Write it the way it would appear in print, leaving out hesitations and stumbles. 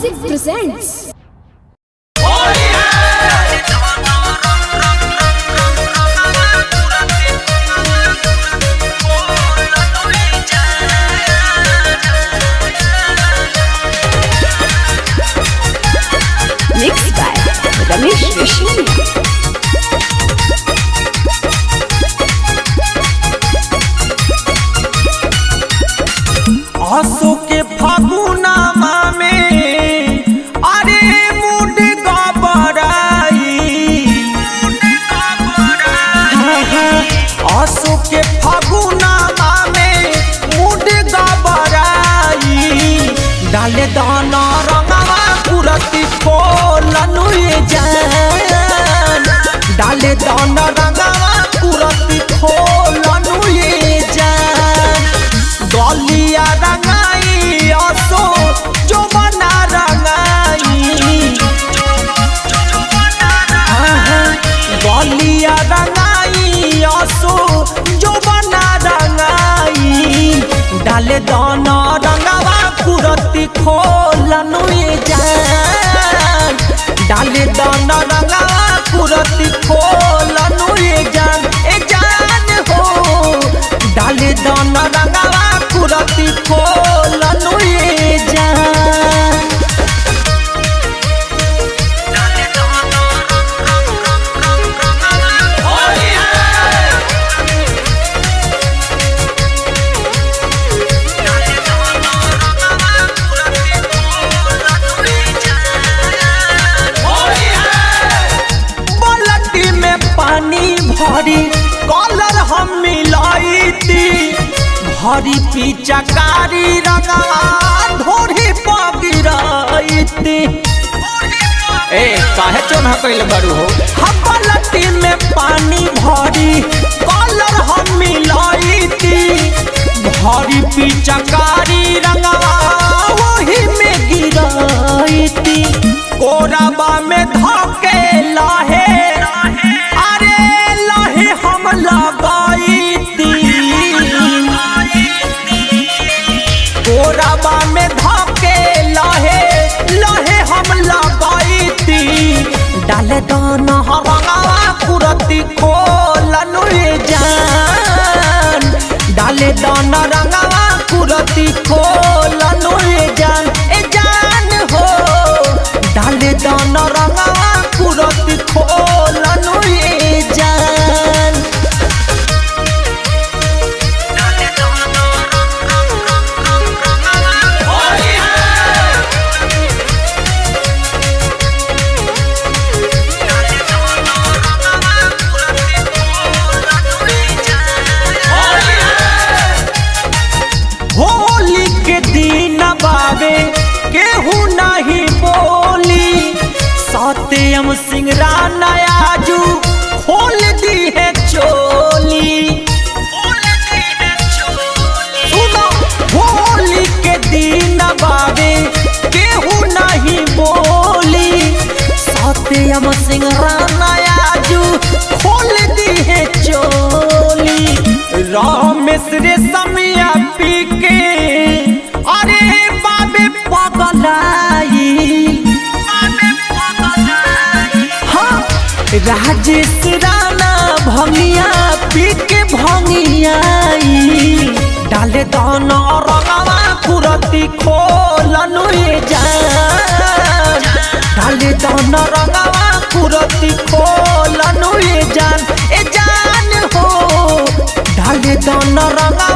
Music presents. Mixed by Ramesh Rishi. आंसू के फागुनमा में अरे मुंड गबराई आंसू के फागुनमा में मुंड गबराई डाले दाना रंगवा कुरती खोलनु जान डाले दाना रंगवा कुरती खोलनु जान गलिया रंगाई आसो जो बना रंगाई गलिया रंगाई आसो जो बना रंगाई डाले दाना रंगवा कुरती खोलनु जान डाले दाना रंगवा कुरती खोलनु जान ए जान हो डाले दाना रंगवा कुरती खोलनु जान बाल्टी में पानी भरी कलर हम मिलाई थी भरी पिचकारी रंगवा ढोरी पगिराई थी ए काहे चोना कइले बारू हो हम बाल्टी में पानी भरी कलर हम मिलाई थी भरी पिचकारी रंगवा वही में गिराई थी कोराबा में धके लाहे अरे लाहे हम लगाई थी कोराबा में धके लाहे लाहे हम लगाई थी डाले दाना रंगवा कुरती खोलनु जान डाले दाना रंगवा कुरती खोलनु जान ए जान हो डाले दाना रंगवा कुरती खोलनु जान होली के दिन बाबे केहू नहीं बोली सत्यम सिंगरा नयाजू खोल दी है चोली सुनो होली के दिन बाबे केहू नहीं बोली सत्यम सिंगरा नयाजू खोल दी है चोली रामेश रे समिया पी के अरे बाबे पगलाई हाँ राजेश राणा भंगिया पी के भंगियाई डाले दाना रंगवा कुरती खोलनु जान डाले दाना रंगवा कुरती खोलनु जान ए जान हो डाले दाना रंगवा